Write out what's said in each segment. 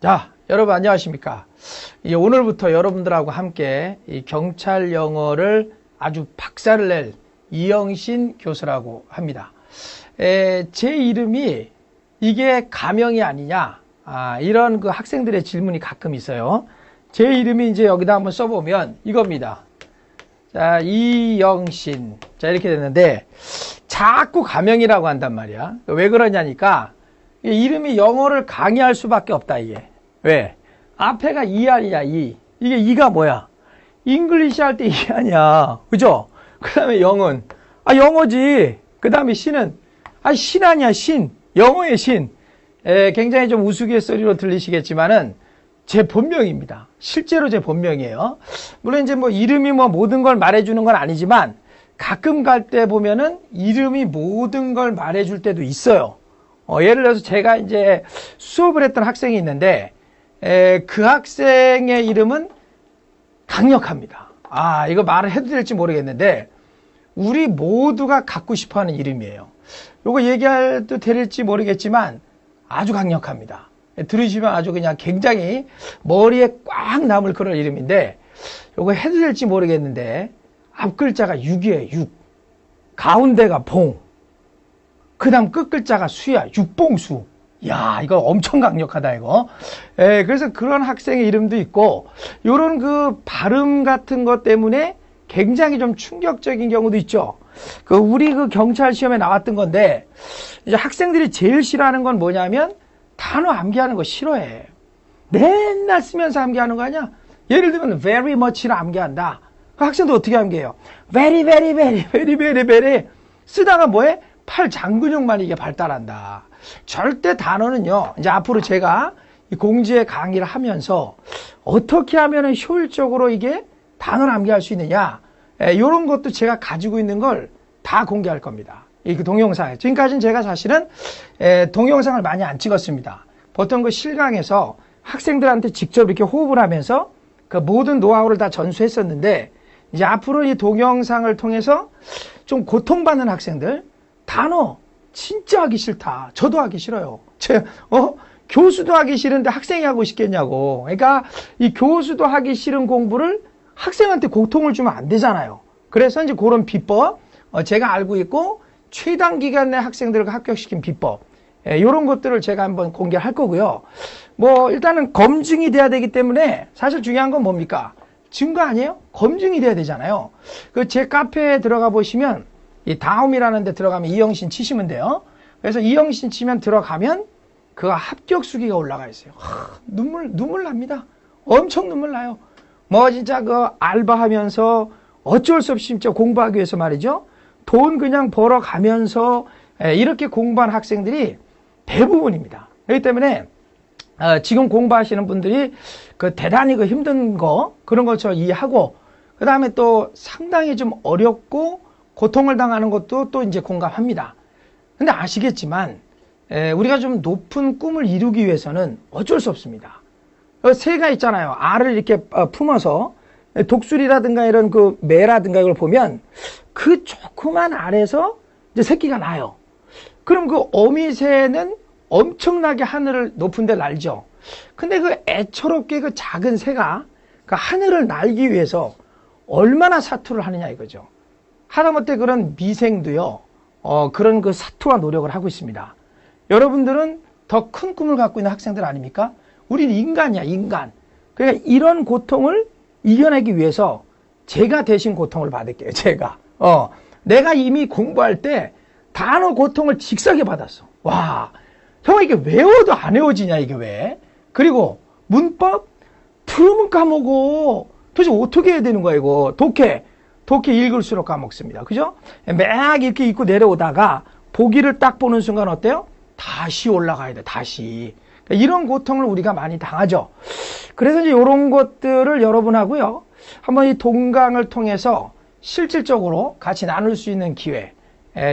자, 여러분 안녕하십니까? 오늘부터 여러분들하고 함께 이 경찰 영어를 아주 박살을 낼 이영신 교수라고 합니다. 제 이름이 이게 가명이 아니냐? 이런 그 학생들의 질문이 가끔 있어요. 제 이름이 이제 여기다 한번 써보면 이겁니다. 자, 이영신. 자, 이렇게 됐는데 자꾸 가명이라고 한단 말이야. 왜 그러냐니까 이름이 영어를 강의할 수밖에 없다, 이게. 왜? 앞에가 이 아니냐, 이. 이게 이가 뭐야? 잉글리시 할 때 이 아니야. 그죠? 그 다음에 영은. 영어지. 그 다음에 신은. 신 아니야, 신. 영어의 신. 굉장히 좀 우스갯소리로 들리시겠지만은 제 본명입니다. 실제로 제 본명이에요. 물론 이제 뭐 이름이 뭐 모든 걸 말해주는 건 아니지만 가끔 갈 때 보면은 이름이 모든 걸 말해줄 때도 있어요. 예를 들어서 제가 이제 수업을 했던 학생이 있는데, 그 학생의 이름은 강력합니다. 이거 말을 해도 될지 모르겠는데, 우리 모두가 갖고 싶어 하는 이름이에요. 요거 얘기해도 될지 모르겠지만, 아주 강력합니다. 들으시면 아주 그냥 굉장히 머리에 꽉 남을 그런 이름인데, 요거 해도 될지 모르겠는데, 앞 글자가 6이에요, 6. 가운데가 봉. 그 다음 끝글자가 수야, 육봉수. 야, 이거 엄청 강력하다, 이거. 그래서 그런 학생의 이름도 있고, 요런 그 발음 같은 것 때문에 굉장히 좀 충격적인 경우도 있죠. 우리 그 경찰 시험에 나왔던 건데, 이제 학생들이 제일 싫어하는 건 뭐냐면, 단어 암기하는 거 싫어해. 맨날 쓰면서 암기하는 거 아니야? 예를 들면, very much를 암기한다. 그 학생도 어떻게 암기해요? very, very, very, very, very, very. 쓰다가 뭐해? 팔 장근육만 이게 발달한다. 절대 단어는요, 이제 앞으로 제가 이 공지의 강의를 하면서 어떻게 하면 효율적으로 이게 단어를 암기할 수 있느냐, 이런 것도 제가 가지고 있는 걸 다 공개할 겁니다. 이 동영상에. 지금까지는 제가 사실은 동영상을 많이 안 찍었습니다. 보통 그 실강에서 학생들한테 직접 이렇게 호흡을 하면서 그 모든 노하우를 다 전수했었는데, 이제 앞으로 이 동영상을 통해서 좀 고통받는 학생들, 단어 진짜 하기 싫다. 저도 하기 싫어요. 교수도 하기 싫은데 학생이 하고 싶겠냐고. 그러니까 이 교수도 하기 싫은 공부를 학생한테 고통을 주면 안 되잖아요. 그래서 이제 그런 비법, 제가 알고 있고 최단 기간 내 학생들을 합격시킨 비법, 이런 것들을 제가 한번 공개할 거고요. 뭐 일단은 검증이 돼야 되기 때문에 사실 중요한 건 뭡니까? 증거 아니에요? 검증이 돼야 되잖아요. 제 카페에 들어가 보시면 이 다음이라는 데 들어가면 이영신 치시면 돼요. 그래서 이영신 치면 들어가면 그 합격 수기가 올라가 있어요. 눈물 납니다. 엄청 눈물 나요. 뭐 진짜 그 알바하면서 어쩔 수 없이 진짜 공부하기 위해서 말이죠. 돈 그냥 벌어가면서 이렇게 공부한 학생들이 대부분입니다. 그렇기 때문에 지금 공부하시는 분들이 대단히 힘든 거, 그런 거 저 이해하고, 그 다음에 또 상당히 좀 어렵고 고통을 당하는 것도 또 이제 공감합니다. 근데 아시겠지만, 우리가 좀 높은 꿈을 이루기 위해서는 어쩔 수 없습니다. 새가 있잖아요. 알을 이렇게 품어서 독수리라든가 이런 그 매라든가 이걸 보면 그 조그만 알에서 이제 새끼가 나요. 그럼 그 어미새는 엄청나게 하늘을 높은 데 날죠. 근데 그 애처롭게 그 작은 새가 그 하늘을 날기 위해서 얼마나 사투를 하느냐 이거죠. 하다못해 그런 미생도요, 그런 그 사투와 노력을 하고 있습니다. 여러분들은 더 큰 꿈을 갖고 있는 학생들 아닙니까? 우리는 인간이야, 인간. 그러니까 이런 고통을 이겨내기 위해서 제가 대신 고통을 받을게요, 제가. 내가 이미 공부할 때 단어 고통을 직사게 받았어. 와, 형 이게 외워도 안 외워지냐, 이게 왜? 그리고 문법? 들으면 까먹어. 도대체 어떻게 해야 되는 거야, 이거? 독해 읽을수록 까먹습니다. 그죠? 막 이렇게 읽고 내려오다가 보기를 딱 보는 순간 어때요? 다시 올라가야 돼, 다시. 이런 고통을 우리가 많이 당하죠. 그래서 이제 이런 것들을 여러분하고요, 한번 이 동강을 통해서 실질적으로 같이 나눌 수 있는 기회,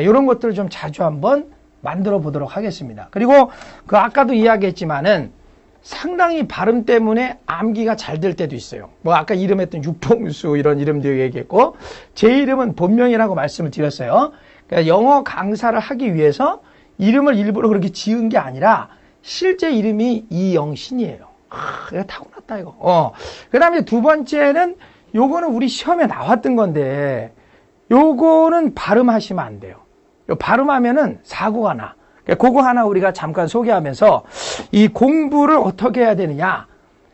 이런 것들을 좀 자주 한번 만들어 보도록 하겠습니다. 그리고 아까도 이야기했지만은 상당히 발음 때문에 암기가 잘 될 때도 있어요. 뭐 아까 이름했던 육봉수 이런 이름도 얘기했고, 제 이름은 본명이라고 말씀을 드렸어요. 그러니까 영어 강사를 하기 위해서 이름을 일부러 그렇게 지은 게 아니라 실제 이름이 이영신이에요. 이거 타고났다, 이거. 그 다음에 두 번째는, 요거는 우리 시험에 나왔던 건데, 요거는 발음하시면 안 돼요. 발음하면은 사고가 나. 그거 하나 우리가 잠깐 소개하면서, 이 공부를 어떻게 해야 되느냐.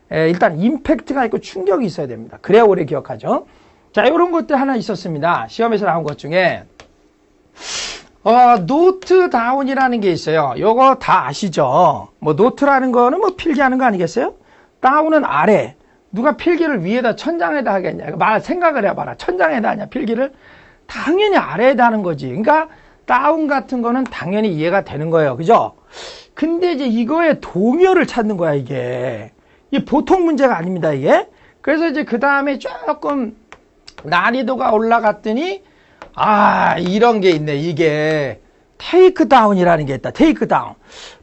일단, 임팩트가 있고 충격이 있어야 됩니다. 그래야 오래 기억하죠. 자, 요런 것들 하나 있었습니다. 시험에서 나온 것 중에, 노트 다운이라는 게 있어요. 요거 다 아시죠? 뭐, 노트라는 거는 뭐 필기하는 거 아니겠어요? 다운은 아래. 누가 필기를 위에다 천장에다 하겠냐? 생각을 해봐라. 천장에다 하냐, 필기를? 당연히 아래에다 하는 거지. 그러니까, 다운 같은 거는 당연히 이해가 되는 거예요. 그죠? 근데 이제 이거의 동요를 찾는 거야, 이게. 이게 보통 문제가 아닙니다, 이게. 그래서 이제 그 다음에 조금 난이도가 올라갔더니, 이런 게 있네. 이게 테이크 다운이라는 게 있다. 테이크 다운.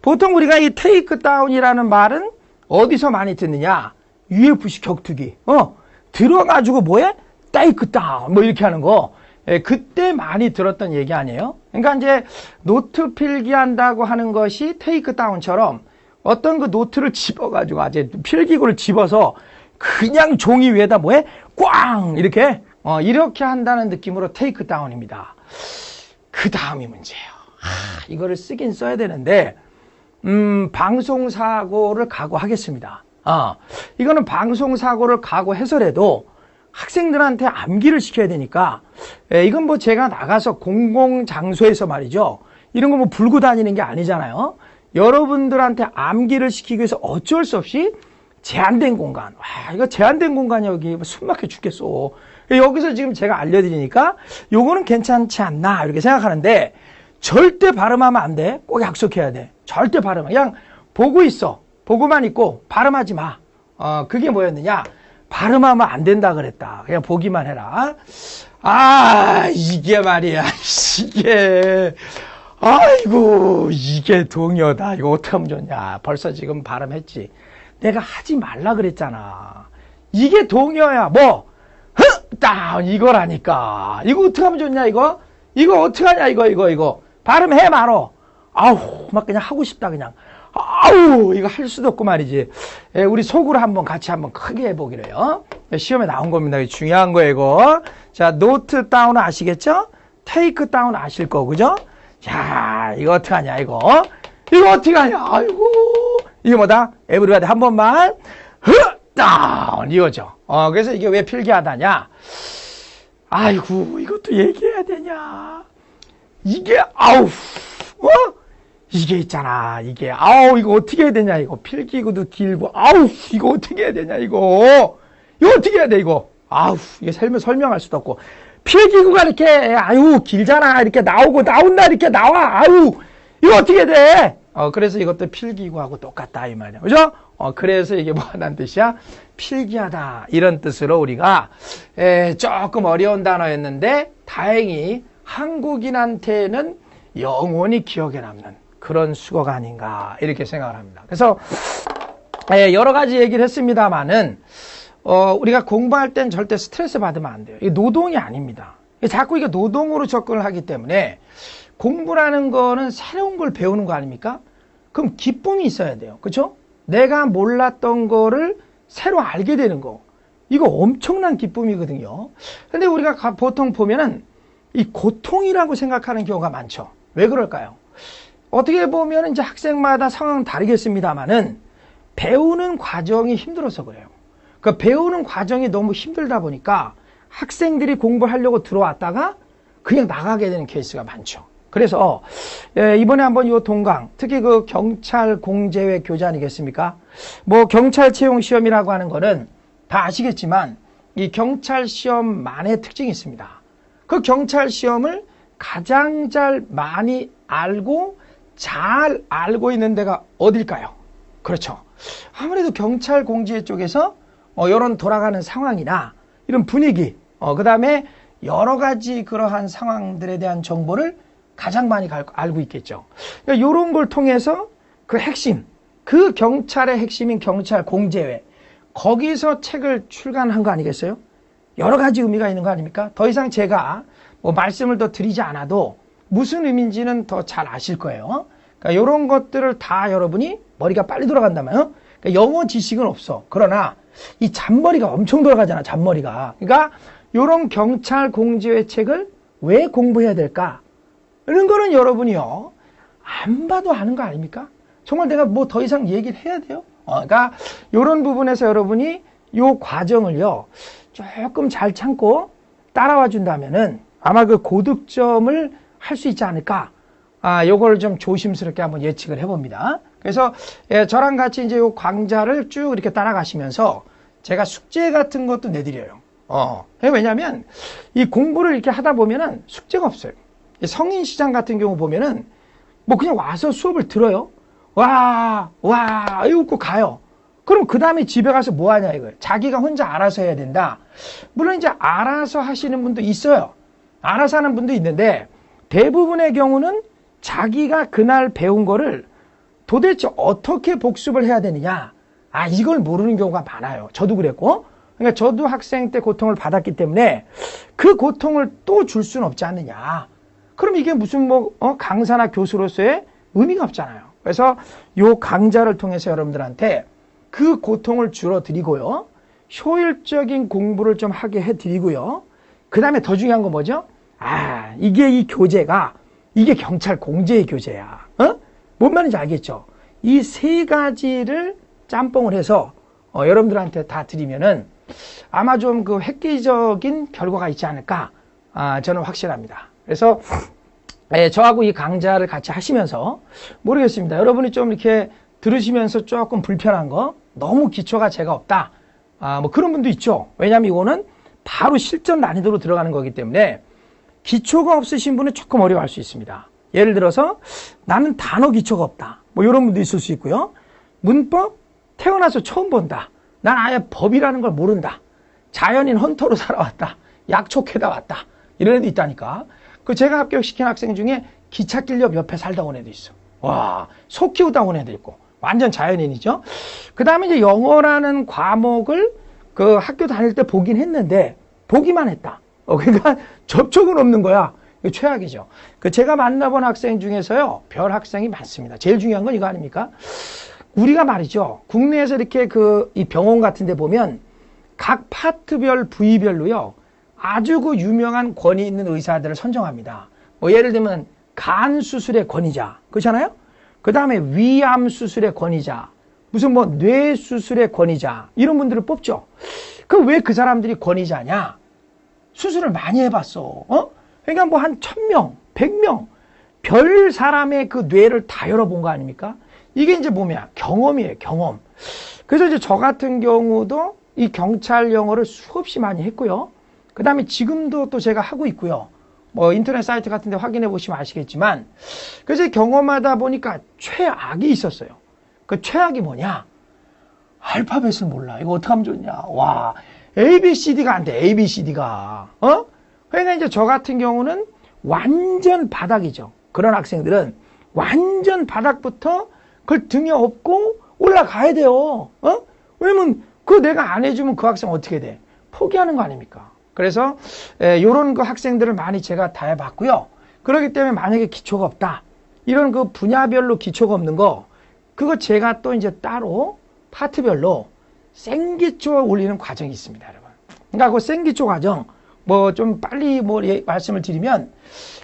보통 우리가 이 테이크 다운이라는 말은 어디서 많이 듣느냐? UFC 격투기. 들어가지고 뭐해? 테이크 다운. 뭐 이렇게 하는 거. 그때 많이 들었던 얘기 아니에요? 그러니까 이제 노트 필기한다고 하는 것이 테이크 다운처럼 어떤 그 노트를 집어가지고 아주 필기구를 집어서 그냥 종이 위에다 뭐해? 꽝! 이렇게 한다는 느낌으로 테이크 다운입니다. 그 다음이 문제예요. 이거를 쓰긴 써야 되는데, 방송사고를 각오하겠습니다. 이거는 방송사고를 각오해서라도 학생들한테 암기를 시켜야 되니까, 이건 뭐 제가 나가서 공공장소에서 말이죠. 이런 거 뭐 불고 다니는 게 아니잖아요. 여러분들한테 암기를 시키기 위해서 어쩔 수 없이 제한된 공간. 이거 제한된 공간이 여기 숨 막혀 죽겠어. 여기서 지금 제가 알려드리니까 요거는 괜찮지 않나 이렇게 생각하는데 절대 발음하면 안 돼. 꼭 약속해야 돼. 절대 발음. 그냥 보고 있어. 보고만 있고 발음하지 마. 그게 뭐였느냐? 발음하면 안 된다 그랬다. 그냥 보기만 해라. 이게 말이야. 이게 동요다. 이거 어떻게 하면 좋냐. 벌써 지금 발음했지. 내가 하지 말라 그랬잖아. 이게 동요야. 다운 이거라니까. 이거 어떻게 하면 좋냐 이거? 이거 어떻게 하냐 이거. 발음해 말어. 막 그냥 하고 싶다 그냥. 이거 할 수도 없고 말이지. 우리 속으로 같이 한번 크게 해보기로 해요. 시험에 나온 겁니다. 중요한 거예요 이거. 자, 노트 다운 아시겠죠? 테이크 다운 아실 거 그죠? 자, 이거 어떻게 하냐 이거 어떻게 하냐. 이거 뭐다? 에브리바디 한 번만 다운 이거죠. 그래서 이게 왜 필기하다냐? 이것도 얘기해야 되냐? 이게 이게 있잖아. 이게 이거 어떻게 해야 되냐 이거 필기구도 길고 이거 어떻게 해야 되냐 이거 어떻게 해야 돼 이거 이게 설명할 수도 없고 필기구가 이렇게 길잖아. 이렇게 나온다 이렇게 나와. 이거 어떻게 해야 돼? 그래서 이것도 필기구하고 똑같다 이 말이야. 그죠? 그래서 이게 뭐하다는 뜻이야? 필기하다 이런 뜻으로 우리가 조금 어려운 단어였는데 다행히 한국인한테는 영원히 기억에 남는 그런 수거가 아닌가 이렇게 생각을 합니다. 그래서 여러 가지 얘기를 했습니다만은 우리가 공부할 땐 절대 스트레스 받으면 안 돼요. 이게 노동이 아닙니다. 자꾸 이게 노동으로 접근을 하기 때문에 공부라는 거는 새로운 걸 배우는 거 아닙니까? 그럼 기쁨이 있어야 돼요. 그렇죠? 내가 몰랐던 거를 새로 알게 되는 거. 이거 엄청난 기쁨이거든요. 근데 우리가 보통 보면은 이 고통이라고 생각하는 경우가 많죠. 왜 그럴까요? 어떻게 보면 이제 학생마다 상황은 다르겠습니다만은 배우는 과정이 힘들어서 그래요. 그 배우는 과정이 너무 힘들다 보니까 학생들이 공부하려고 들어왔다가 그냥 나가게 되는 케이스가 많죠. 그래서 이번에 한번 이 동강, 특히 그 경찰 공제회 교재 아니겠습니까? 뭐 경찰 채용 시험이라고 하는 거는 다 아시겠지만 이 경찰 시험만의 특징이 있습니다. 그 경찰 시험을 가장 많이 알고 잘 알고 있는 데가 어딜까요? 그렇죠. 아무래도 경찰 공제 쪽에서 이런 돌아가는 상황이나 이런 분위기, 그 다음에 여러 가지 그러한 상황들에 대한 정보를 가장 많이 알고 있겠죠. 그러니까 이런 걸 통해서 그 핵심, 그 경찰의 핵심인 경찰 공제회, 거기서 책을 출간한 거 아니겠어요? 여러 가지 의미가 있는 거 아닙니까? 더 이상 제가 뭐 말씀을 더 드리지 않아도 무슨 의미인지는 더 잘 아실 거예요. 그러니까 이런 것들을 다 여러분이 머리가 빨리 돌아간다면, 그러니까 그러니까 영어 지식은 없어. 그러나 이 잔머리가 엄청 돌아가잖아, 잔머리가. 그러니까 이런 경찰 공제회 책을 왜 공부해야 될까? 이런 거는 여러분이요, 안 봐도 아는 거 아닙니까? 정말 내가 뭐 더 이상 얘기를 해야 돼요? 그러니까 이런 부분에서 여러분이 요 과정을요, 조금 잘 참고 따라와 준다면은 아마 그 고득점을 할 수 있지 않을까? 요걸 좀 조심스럽게 한번 예측을 해봅니다. 그래서 저랑 같이 이제 요 강좌를 쭉 이렇게 따라가시면서 제가 숙제 같은 것도 내드려요. 왜냐면 이 공부를 이렇게 하다 보면은 숙제가 없어요. 성인 시장 같은 경우 보면은 뭐 그냥 와서 수업을 들어요. 와, 웃고 가요. 그럼 그 다음에 집에 가서 뭐 하냐 이거예요. 자기가 혼자 알아서 해야 된다. 물론 이제 알아서 하시는 분도 있어요. 알아서 하는 분도 있는데 대부분의 경우는 자기가 그날 배운 거를 도대체 어떻게 복습을 해야 되느냐, 이걸 모르는 경우가 많아요. 저도 그랬고. 그러니까 저도 학생 때 고통을 받았기 때문에 그 고통을 또 줄 수는 없지 않느냐. 그럼 이게 무슨 강사나 교수로서의 의미가 없잖아요. 그래서 요 강좌를 통해서 여러분들한테 그 고통을 줄어드리고요, 효율적인 공부를 좀 하게 해드리고요, 그 다음에 더 중요한 건 뭐죠? 이게 이 교재가 이게 경찰 공제의 교재야. 뭔 말인지 알겠죠? 이 세 가지를 짬뽕을 해서 여러분들한테 다 드리면은 아마 좀 그 획기적인 결과가 있지 않을까, 저는 확실합니다. 그래서 저하고 이 강좌를 같이 하시면서 모르겠습니다. 여러분이 좀 이렇게 들으시면서 조금 불편한 거, 너무 기초가 제가 없다, 뭐 그런 분도 있죠. 왜냐하면 이거는 바로 실전 난이도로 들어가는 거기 때문에 기초가 없으신 분은 조금 어려워할 수 있습니다. 예를 들어서 나는 단어 기초가 없다, 뭐 이런 분도 있을 수 있고요. 문법 태어나서 처음 본다, 난 아예 법이라는 걸 모른다, 자연인 헌터로 살아왔다, 약초캐다 왔다, 이런 애도 있다니까. 그 제가 합격시킨 학생 중에 기찻길역 옆에 살다 온 애도 있어. 와, 소 키우다 온 애도 있고, 완전 자연인이죠. 그 다음에 이제 영어라는 과목을 그 학교 다닐 때 보긴 했는데 보기만 했다. 그러니까 접촉은 없는 거야. 이거 최악이죠. 그 제가 만나본 학생 중에서요, 별 학생이 많습니다. 제일 중요한 건 이거 아닙니까? 우리가 말이죠, 국내에서 이렇게 이 병원 같은 데 보면 각 파트별 부위별로요, 아주 그 유명한 권위 있는 의사들을 선정합니다. 뭐 예를 들면 간 수술의 권위자, 그렇잖아요? 그 다음에 위암 수술의 권위자, 무슨 뭐 뇌 수술의 권위자, 이런 분들을 뽑죠. 그럼 왜 그 사람들이 권위자냐? 수술을 많이 해봤어. 그러니까 뭐 한 1000명, 100명, 별 사람의 그 뇌를 다 열어본 거 아닙니까? 이게 이제 뭐냐? 경험이에요, 경험. 그래서 이제 저 같은 경우도 이 경찰 영어를 수없이 많이 했고요. 그 다음에 지금도 또 제가 하고 있고요. 뭐 인터넷 사이트 같은 데 확인해 보시면 아시겠지만, 그래서 경험하다 보니까 최악이 있었어요. 그 최악이 뭐냐? 알파벳을 몰라. 이거 어떻게 하면 좋냐? 와, ABCD가 안 돼, ABCD가. 그러니까 이제 저 같은 경우는 완전 바닥이죠. 그런 학생들은 완전 바닥부터 그걸 등에 업고 올라가야 돼요. 왜냐면 그거 내가 안 해주면 그 학생 어떻게 돼? 포기하는 거 아닙니까? 그래서 요런 그 학생들을 많이 제가 다 해봤고요. 그렇기 때문에 만약에 기초가 없다, 이런 그 분야별로 기초가 없는 거, 그거 제가 또 이제 따로 파트별로 생기초 올리는 과정이 있습니다, 여러분. 그러니까 그 생기초 과정, 뭐 좀 빨리 말씀을 드리면,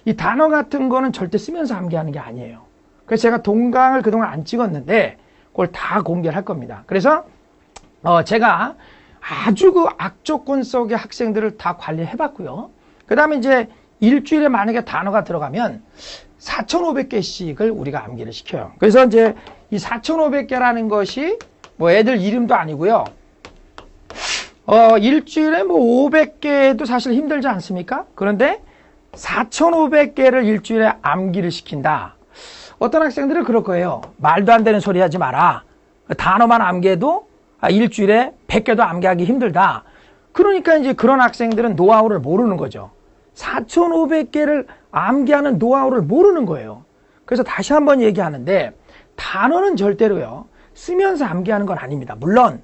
이 단어 같은 거는 절대 쓰면서 암기하는 게 아니에요. 그래서 제가 동강을 그동안 안 찍었는데 그걸 다 공개를 할 겁니다. 그래서 제가 아주 그 악조건 속의 학생들을 다 관리해 봤고요. 그 다음에 이제 일주일에 만약에 단어가 들어가면 4,500개씩을 우리가 암기를 시켜요. 그래서 이제 이 4,500개라는 것이 뭐 애들 이름도 아니고요. 일주일에 뭐 500개도 사실 힘들지 않습니까? 그런데 4,500개를 일주일에 암기를 시킨다. 어떤 학생들은 그럴 거예요. 말도 안 되는 소리 하지 마라. 단어만 암기해도 일주일에 100개도 암기하기 힘들다. 그러니까 이제 그런 학생들은 노하우를 모르는 거죠. 4,500개를 암기하는 노하우를 모르는 거예요. 그래서 다시 한번 얘기하는데, 단어는 절대로요, 쓰면서 암기하는 건 아닙니다. 물론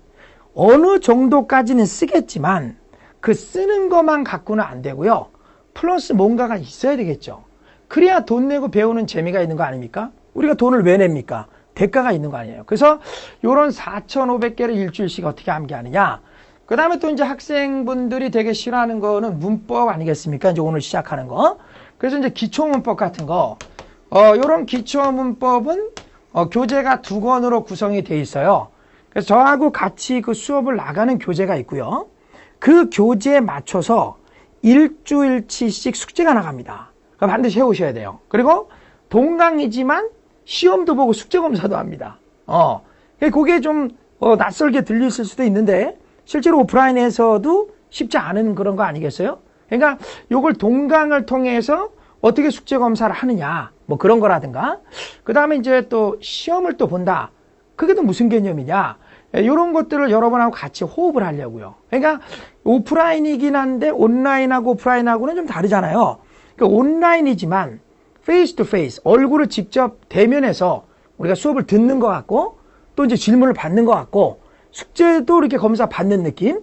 어느 정도까지는 쓰겠지만 그 쓰는 것만 갖고는 안 되고요. 플러스 뭔가가 있어야 되겠죠. 그래야 돈 내고 배우는 재미가 있는 거 아닙니까? 우리가 돈을 왜 냅니까? 대가가 있는 거 아니에요. 그래서 요런 4,500개를 일주일씩 어떻게 암기하느냐. 그 다음에 또 이제 학생분들이 되게 싫어하는 거는 문법 아니겠습니까? 이제 오늘 시작하는 거. 그래서 이제 기초문법 같은 거. 요런 기초문법은 교재가 2권으로 구성이 돼 있어요. 그래서 저하고 같이 그 수업을 나가는 교재가 있고요. 그 교재에 맞춰서 일주일치씩 숙제가 나갑니다. 그럼 반드시 해오셔야 돼요. 그리고 동강이지만 시험도 보고 숙제 검사도 합니다. 그게 좀 낯설게 들리실 수도 있는데 실제로 오프라인에서도 쉽지 않은 그런 거 아니겠어요? 그러니까 요걸 동강을 통해서 어떻게 숙제 검사를 하느냐, 뭐 그런 거라든가. 그 다음에 이제 또 시험을 또 본다. 그게 또 무슨 개념이냐? 이런 것들을 여러분하고 같이 호흡을 하려고요. 그러니까 오프라인이긴 한데 온라인하고 오프라인하고는 좀 다르잖아요. 그러니까 온라인이지만 페이스 투 페이스, 얼굴을 직접 대면해서 우리가 수업을 듣는 것 같고 또 이제 질문을 받는 것 같고 숙제도 이렇게 검사 받는 느낌,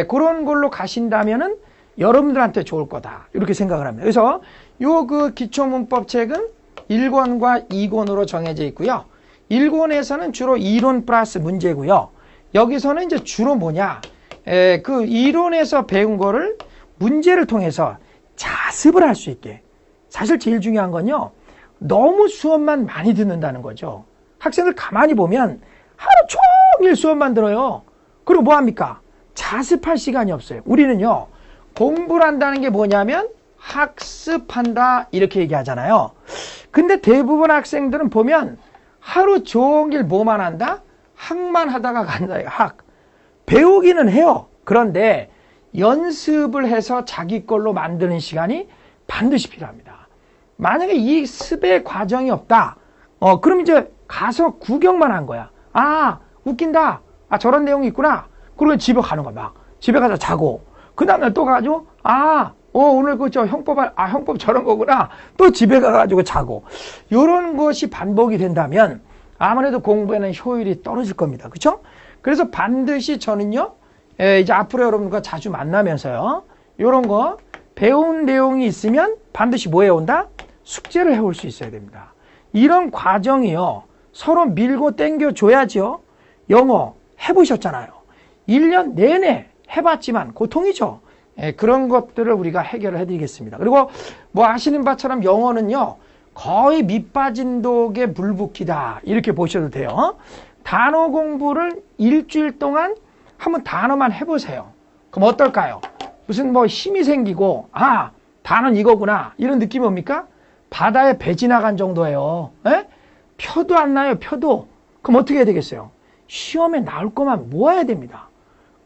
그런 걸로 가신다면은 여러분들한테 좋을 거다 이렇게 생각을 합니다. 그래서 요 그 기초문법 책은 1권과 2권으로 정해져 있고요. 1권에서는 주로 이론 플러스 문제고요. 여기서는 이제 주로 뭐냐, 그 이론에서 배운 거를 문제를 통해서 자습을 할 수 있게. 사실 제일 중요한 건요, 너무 수업만 많이 듣는다는 거죠. 학생들 가만히 보면 하루 종일 수업만 들어요. 그리고 뭐 합니까? 자습할 시간이 없어요. 우리는요, 공부를 한다는 게 뭐냐면 학습한다 이렇게 얘기하잖아요. 근데 대부분 학생들은 보면 하루 종일 뭐만 한다? 학만 하다가 간다. 학. 배우기는 해요. 그런데 연습을 해서 자기 걸로 만드는 시간이 반드시 필요합니다. 만약에 이 습의 과정이 없다. 그럼 이제 가서 구경만 한 거야. 아, 웃긴다. 아, 저런 내용이 있구나. 그러고 집에 가는 거야. 막 집에 가서 자고. 그 다음날 또 가가지고 오늘 그 저 형법 저런 거구나. 또 집에 가가지고 자고. 요런 것이 반복이 된다면 아무래도 공부에는 효율이 떨어질 겁니다. 그쵸? 그래서 반드시 저는요, 이제 앞으로 여러분과 자주 만나면서요, 요런 거 배운 내용이 있으면 반드시 뭐 해온다? 숙제를 해올 수 있어야 됩니다. 이런 과정이요, 서로 밀고 당겨 줘야죠. 영어 해보셨잖아요. 1년 내내 해봤지만 고통이죠. 그런 것들을 우리가 해결을 해드리겠습니다. 그리고 뭐 아시는 바처럼 영어는요, 거의 밑빠진 독에 물 붓기다 이렇게 보셔도 돼요. 단어 공부를 일주일 동안 한번 단어만 해보세요. 그럼 어떨까요? 무슨 뭐 힘이 생기고 단어는 이거구나 이런 느낌이 옵니까? 바다에 배 지나간 정도예요. 표도 안 나요. 표도. 그럼 어떻게 해야 되겠어요? 시험에 나올 것만 모아야 됩니다.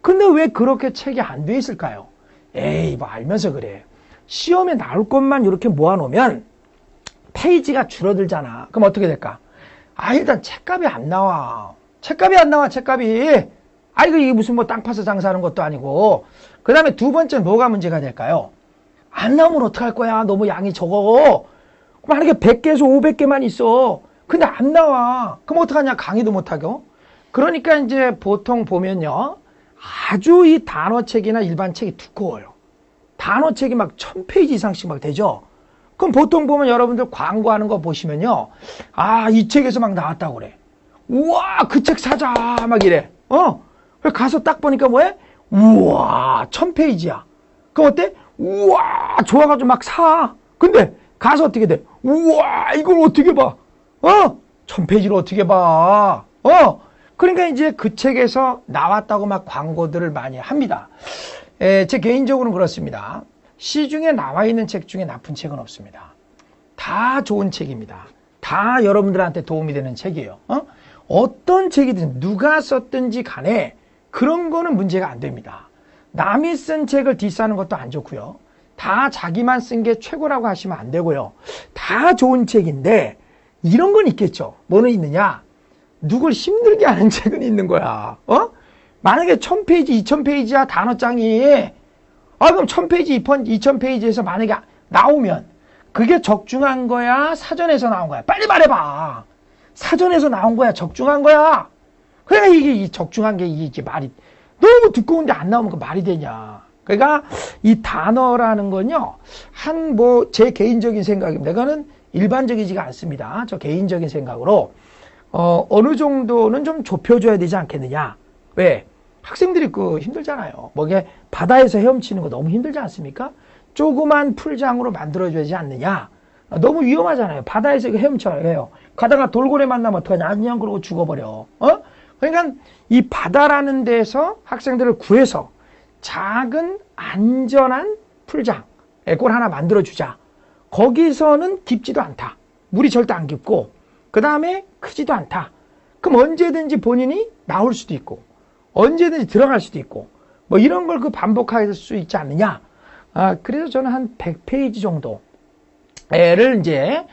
근데 왜 그렇게 책이 안 돼 있을까요? 에이, 뭐 알면서 그래. 시험에 나올 것만 이렇게 모아놓으면 페이지가 줄어들잖아. 그럼 어떻게 될까? 일단 책값이 안 나와. 책값이 안 나와, 책값이. 이게 무슨 뭐 땅 파서 장사하는 것도 아니고. 그 다음에 두 번째는 뭐가 문제가 될까요? 안 나오면 어떡할 거야? 너무 양이 적어. 만약에 100개에서 500개만 있어. 근데 안 나와. 그럼 어떡하냐? 강의도 못하고. 그러니까 이제 보통 보면요, 아주 이 단어책이나 일반 책이 두꺼워요. 단어책이 막 1000페이지 이상씩 막 되죠. 그럼 보통 보면 여러분들 광고하는 거 보시면요, 이 책에서 막 나왔다고 그래. 우와, 그 책 사자 막 이래. 가서 딱 보니까 뭐해? 우와, 1000페이지야. 그럼 어때? 우와, 좋아가지고 막 사. 근데 가서 어떻게 돼? 우와, 이걸 어떻게 봐? 1000페이지를 어떻게 봐? 그러니까 이제 그 책에서 나왔다고 막 광고들을 많이 합니다. 제 개인적으로는 그렇습니다. 시중에 나와 있는 책 중에 나쁜 책은 없습니다. 다 좋은 책입니다. 다 여러분들한테 도움이 되는 책이에요. 어떤 책이든 누가 썼든지 간에 그런 거는 문제가 안 됩니다. 남이 쓴 책을 디스하는 것도 안 좋고요. 다 자기만 쓴 게 최고라고 하시면 안 되고요. 다 좋은 책인데 이런 건 있겠죠. 뭐는 있느냐? 누굴 힘들게 하는 책은 있는 거야. 만약에 1000페이지, 2000페이지야 단어장이. 그럼 1000페이지, 2000페이지에서 만약에 나오면 그게 적중한 거야? 사전에서 나온 거야? 빨리 말해봐. 사전에서 나온 거야? 적중한 거야? 그러니까 이게 적중한 게 이게 말이 너무 두꺼운데 안 나오면 그 말이 되냐. 그러니까 이 단어라는 건요, 제 개인적인 생각입니다. 이거는 일반적이지가 않습니다. 저 개인적인 생각으로. 어느 정도는 좀 좁혀줘야 되지 않겠느냐. 왜? 학생들이 힘들잖아요. 뭐 이게 바다에서 헤엄치는 거 너무 힘들지 않습니까? 조그만 풀장으로 만들어줘야지 않느냐. 너무 위험하잖아요. 바다에서 헤엄쳐요. 가다가 돌고래 만나면 어떡하냐. 안녕 그러고 죽어버려. 그러니까 이 바다라는 데서 학생들을 구해서 작은 안전한 풀장, 그걸 하나 만들어주자. 거기서는 깊지도 않다. 물이 절대 안 깊고, 그 다음에 크지도 않다. 그럼 언제든지 본인이 나올 수도 있고, 언제든지 들어갈 수도 있고, 뭐 이런 걸 반복할 수 있지 않느냐. 그래서 저는 한 100페이지 정도를 이제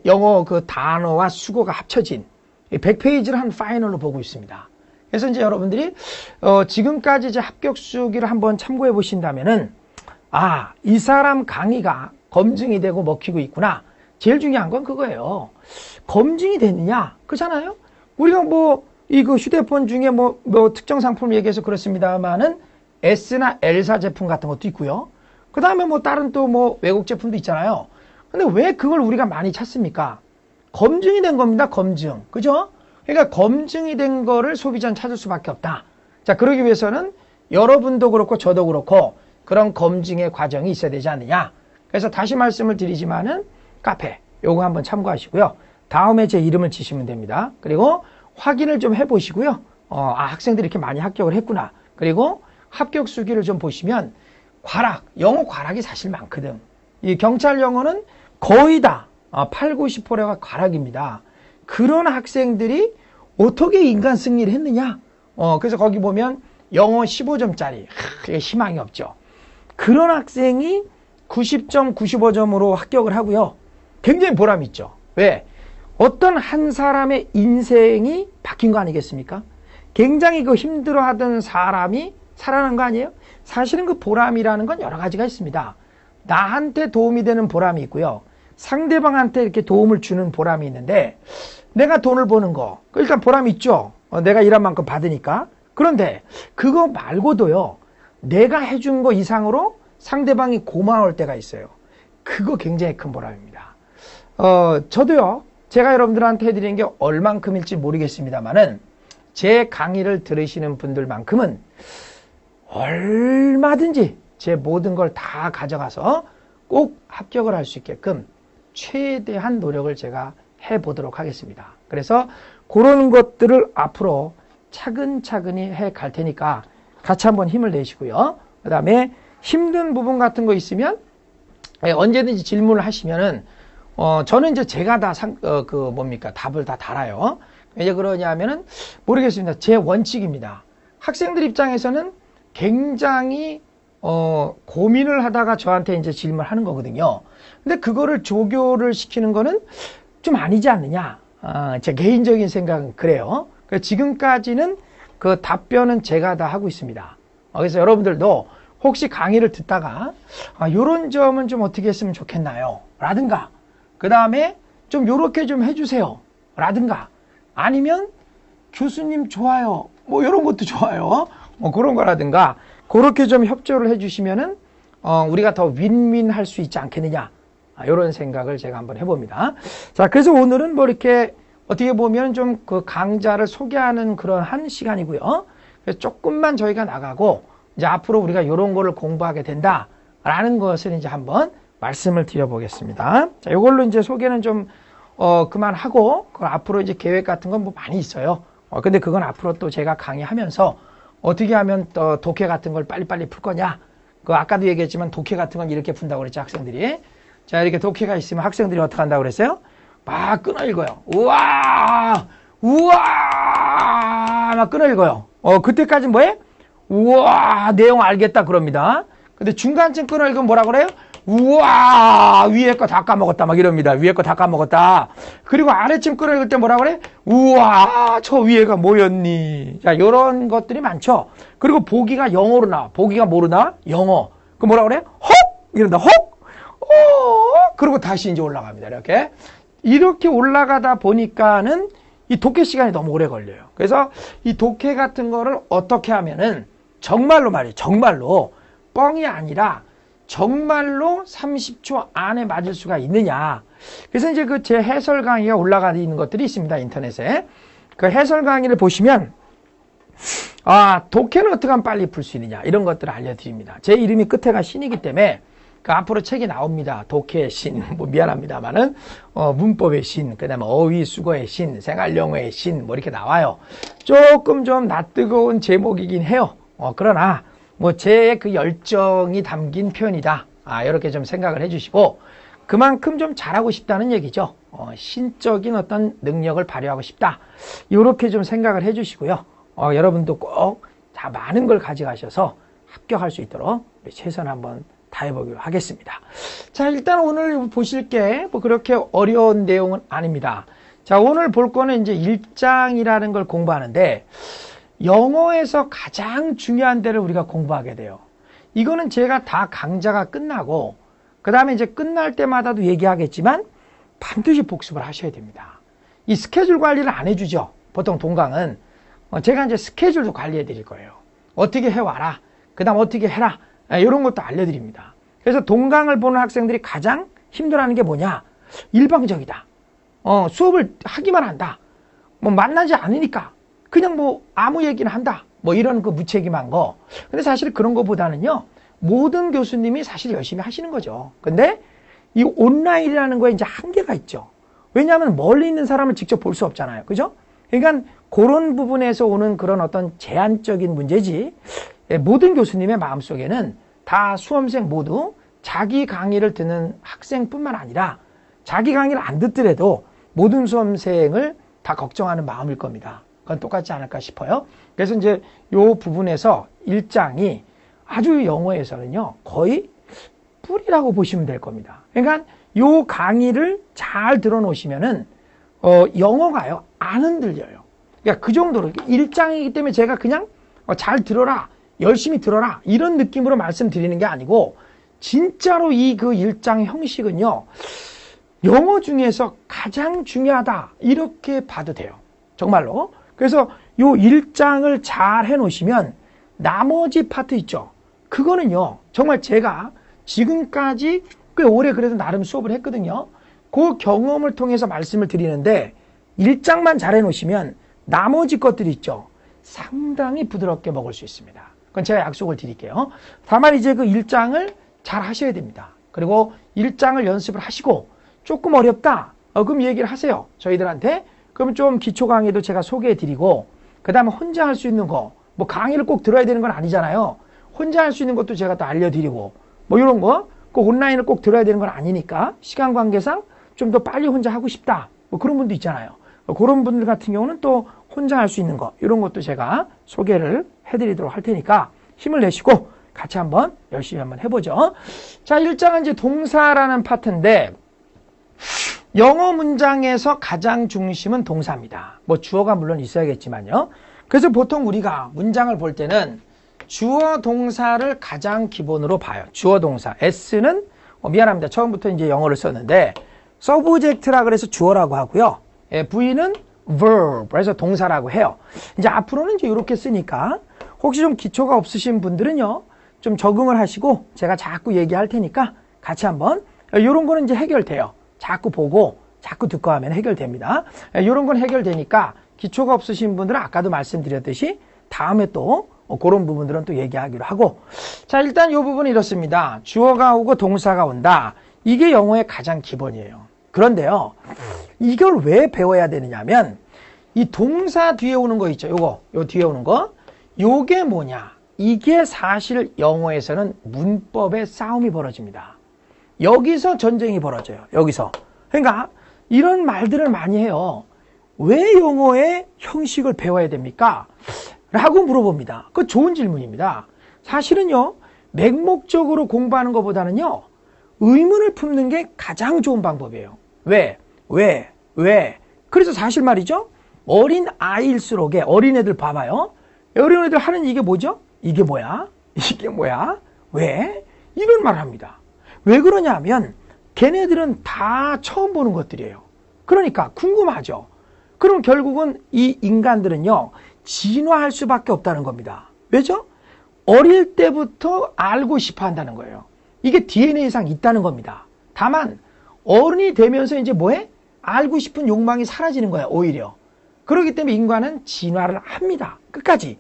영어 단어와 수거가 합쳐진 100페이지를 한 파이널로 보고 있습니다. 그래서 이제 여러분들이 지금까지 이제 합격수기를 한번 참고해 보신다면은 이 사람 강의가 검증이 되고 먹히고 있구나. 제일 중요한 건 그거예요. 검증이 됐느냐? 그렇잖아요? 우리가 이거 휴대폰 중에 특정 상품을 얘기해서 그렇습니다만은 S나 L사 제품 같은 것도 있고요. 그 다음에 다른 또 외국 제품도 있잖아요. 근데 왜 그걸 우리가 많이 찾습니까? 검증이 된 겁니다. 검증. 그죠? 그러니까 검증이 된 거를 소비자는 찾을 수밖에 없다. 자, 그러기 위해서는 여러분도 그렇고 저도 그렇고 그런 검증의 과정이 있어야 되지 않느냐. 그래서 다시 말씀을 드리지만은 카페 요거 한번 참고하시고요. 다음에 제 이름을 치시면 됩니다. 그리고 확인을 좀 해보시고요. 학생들이 이렇게 많이 합격을 했구나. 그리고 합격 수기를 좀 보시면 영어 과락이 사실 많거든. 이 경찰 영어는 거의 다 8, 90%가 과락입니다. 그런 학생들이 어떻게 인간 승리를 했느냐? 그래서 거기 보면 영어 15점짜리 그게 희망이 없죠. 그런 학생이 90점, 95점으로 합격을 하고요. 굉장히 보람이 있죠. 왜? 어떤 한 사람의 인생이 바뀐 거 아니겠습니까? 굉장히 힘들어하던 사람이 살아난 거 아니에요? 사실은 그 보람이라는 건 여러 가지가 있습니다. 나한테 도움이 되는 보람이 있고요. 상대방한테 이렇게 도움을 주는 보람이 있는데 내가 돈을 버는 거 일단 보람이 있죠. 내가 일한 만큼 받으니까. 그런데 그거 말고도요. 내가 해준 거 이상으로 상대방이 고마울 때가 있어요. 그거 굉장히 큰 보람입니다. 저도요. 제가 여러분들한테 해드리는 게 얼만큼일지 모르겠습니다만은 제 강의를 들으시는 분들만큼은 얼마든지 제 모든 걸 다 가져가서 꼭 합격을 할 수 있게끔 최대한 노력을 제가 해보도록 하겠습니다. 그래서 그런 것들을 앞으로 차근차근히 해 갈 테니까 같이 한번 힘을 내시고요. 그 다음에 힘든 부분 같은 거 있으면 언제든지 질문을 하시면은 저는 이제 제가 다 답을 다 달아요. 왜 그러냐면은 모르겠습니다. 제 원칙입니다. 학생들 입장에서는 굉장히 고민을 하다가 저한테 이제 질문을 하는 거거든요. 근데 그거를 조교를 시키는 거는 좀 아니지 않느냐. 제 개인적인 생각은 그래요. 그래서 지금까지는 그 답변은 제가 다 하고 있습니다. 그래서 여러분들도 혹시 강의를 듣다가 요런 점은 좀 어떻게 했으면 좋겠나요? 라든가 그 다음에 좀 요렇게 좀 해주세요. 라든가 아니면 교수님 좋아요. 요런 것도 좋아요. 그런 거라든가 그렇게 좀 협조를 해주시면은 우리가 더 윈윈 할 수 있지 않겠느냐. 요런 생각을 제가 한번 해봅니다. 자, 그래서 오늘은 이렇게 어떻게 보면 좀 그 강좌를 소개하는 그런 한 시간이고요. 그래서 조금만 저희가 나가고 이제 앞으로 우리가 요런 거를 공부하게 된다라는 것을 이제 한번 말씀을 드려보겠습니다. 자, 요걸로 이제 소개는 좀 그만하고 그 앞으로 이제 계획 같은 건 많이 있어요. 근데 그건 앞으로 또 제가 강의하면서 어떻게 하면 또 독해 같은 걸 빨리빨리 풀 거냐. 아까도 얘기했지만 독해 같은 건 이렇게 푼다고 그랬죠, 학생들이. 자, 이렇게 독해가 있으면 학생들이 어떻게 한다고 그랬어요? 막 끊어 읽어요. 우와! 막 끊어 읽어요. 그때까지 뭐해? 우와! 내용 알겠다 그럽니다. 근데 중간쯤 끊어 읽으면 뭐라 그래요? 우와! 위에 거 다 까먹었다. 막 이럽니다. 위에 거 다 까먹었다. 그리고 아래쯤 끊어 읽을 때 뭐라 그래? 우와! 저 위에가 뭐였니? 자, 요런 것들이 많죠. 그리고 보기가 영어로 나와. 보기가 뭐로 나와? 영어. 그 뭐라 그래? 혹! 이런다. 혹! 그리고 다시 이제 올라갑니다. 이렇게 올라가다 보니까는 이 독해 시간이 너무 오래 걸려요. 그래서 이 독해 같은 거를 어떻게 하면은 정말로 말이에요. 정말로 뻥이 아니라 정말로 30초 안에 맞을 수가 있느냐. 그래서 이제 그 제 해설 강의가 올라가 있는 것들이 있습니다. 인터넷에. 그 해설 강의를 보시면 독해는 어떻게 하면 빨리 풀 수 있느냐 이런 것들을 알려드립니다. 제 이름이 끝에가 신이기 때문에 그 앞으로 책이 나옵니다. 독해의 신, 뭐 미안합니다만은 문법의 신, 그다음에 어휘 수거의 신, 생활영어의 신, 뭐 이렇게 나와요. 조금 좀 낯뜨거운 제목이긴 해요. 그러나 뭐 제 그 열정이 담긴 표현이다. 이렇게 좀 생각을 해주시고 그만큼 좀 잘하고 싶다는 얘기죠. 신적인 어떤 능력을 발휘하고 싶다. 이렇게 좀 생각을 해주시고요. 여러분도 꼭 다 많은 걸 가져가셔서 합격할 수 있도록 최선 한번 다해보기로 하겠습니다. 자, 일단 오늘 보실 게 뭐 그렇게 어려운 내용은 아닙니다. 자, 오늘 볼 거는 이제 1장이라는 걸 공부하는데 영어에서 가장 중요한 데를 우리가 공부하게 돼요. 이거는 제가 다 강좌가 끝나고 그 다음에 이제 끝날 때마다도 얘기하겠지만 반드시 복습을 하셔야 됩니다. 이 스케줄 관리를 안 해주죠. 보통 동강은 제가 이제 스케줄도 관리해 드릴 거예요. 어떻게 해와라. 그 다음 어떻게 해라. 이런 것도 알려드립니다. 그래서 동강을 보는 학생들이 가장 힘들어하는 게 뭐냐? 일방적이다. 수업을 하기만 한다. 뭐 만나지 않으니까 그냥 뭐 아무 얘기는 한다. 뭐 이런 그 무책임한 거. 근데 사실 그런 거보다는요. 모든 교수님이 사실 열심히 하시는 거죠. 근데 이 온라인이라는 거에 이제 한계가 있죠. 왜냐하면 멀리 있는 사람을 직접 볼 수 없잖아요. 그죠? 그러니까 그런 부분에서 오는 그런 어떤 제한적인 문제지 모든 교수님의 마음속에는 다 수험생 모두 자기 강의를 듣는 학생뿐만 아니라 자기 강의를 안 듣더라도 모든 수험생을 다 걱정하는 마음일 겁니다. 그건 똑같지 않을까 싶어요. 그래서 이제 이 부분에서 1장이 아주 영어에서는요 거의 뿔이라고 보시면 될 겁니다. 그러니까 이 강의를 잘 들어놓으시면은 영어가요 안 흔들려요. 그러니까 그 정도로 1장이기 때문에 제가 그냥 잘 들어라, 열심히 들어라 이런 느낌으로 말씀드리는 게 아니고 진짜로 이 그 1장 형식은요 영어 중에서 가장 중요하다 이렇게 봐도 돼요. 정말로. 그래서 요 1장을 잘 해놓으시면 나머지 파트 있죠. 그거는요 정말 제가 지금까지 꽤 오래 그래도 나름 수업을 했거든요. 그 경험을 통해서 말씀을 드리는데 1장만 잘 해놓으시면 나머지 것들이 있죠. 상당히 부드럽게 먹을 수 있습니다. 그건 제가 약속을 드릴게요. 다만 이제 그 1장을 잘 하셔야 됩니다. 그리고 1장을 연습을 하시고 조금 어렵다. 그럼 얘기를 하세요. 저희들한테. 그럼 좀 기초 강의도 제가 소개해 드리고 그 다음에 혼자 할 수 있는 거 뭐 강의를 꼭 들어야 되는 건 아니잖아요. 혼자 할 수 있는 것도 제가 또 알려드리고 뭐 이런 거 꼭 온라인을 꼭 들어야 되는 건 아니니까 시간 관계상 좀 더 빨리 혼자 하고 싶다. 뭐 그런 분도 있잖아요. 그런 분들 같은 경우는 또 혼자 할 수 있는 거 이런 것도 제가 소개를 해드리도록 할 테니까 힘을 내시고 같이 한번 열심히 한번 해보죠. 자, 1장은 이제 동사라는 파트인데 영어 문장에서 가장 중심은 동사입니다. 뭐 주어가 물론 있어야겠지만요. 그래서 보통 우리가 문장을 볼 때는 주어 동사를 가장 기본으로 봐요. 주어 동사. S는 미안합니다. 처음부터 이제 영어를 썼는데 subject라 그래서 주어라고 하고요. V는 verb, 그래서 동사라고 해요. 이제 앞으로는 이제 이렇게 쓰니까 혹시 좀 기초가 없으신 분들은요, 좀 적응을 하시고 제가 자꾸 얘기할 테니까 같이 한번 이런 거는 이제 해결돼요. 자꾸 보고 자꾸 듣고 하면 해결됩니다. 이런 건 해결되니까 기초가 없으신 분들은 아까도 말씀드렸듯이 다음에 또 그런 부분들은 또 얘기하기로 하고 자 일단 이 부분은 이렇습니다. 주어가 오고 동사가 온다. 이게 영어의 가장 기본이에요. 그런데요. 이걸 왜 배워야 되느냐면 이 동사 뒤에 오는 거 있죠. 요 뒤에 오는 거. 요게 뭐냐. 이게 사실 영어에서는 문법의 싸움이 벌어집니다. 여기서 전쟁이 벌어져요. 여기서. 그러니까 이런 말들을 많이 해요. 왜 영어의 형식을 배워야 됩니까? 라고 물어봅니다. 그거 좋은 질문입니다. 사실은요. 맹목적으로 공부하는 것보다는요. 의문을 품는 게 가장 좋은 방법이에요. 왜? 그래서 사실 말이죠. 어린 아이일수록에 어린애들 봐봐요. 어린애들 하는 이게 뭐죠? 이게 뭐야? 이게 뭐야? 왜? 이런 말을 합니다. 왜 그러냐면 걔네들은 다 처음 보는 것들이에요. 그러니까 궁금하죠. 그럼 결국은 이 인간들은요. 진화할 수밖에 없다는 겁니다. 왜죠? 어릴 때부터 알고 싶어 한다는 거예요. 이게 DNA상 있다는 겁니다. 다만 어른이 되면서 이제 뭐해? 알고 싶은 욕망이 사라지는 거야, 오히려. 그렇기 때문에 인간은 진화를 합니다. 끝까지.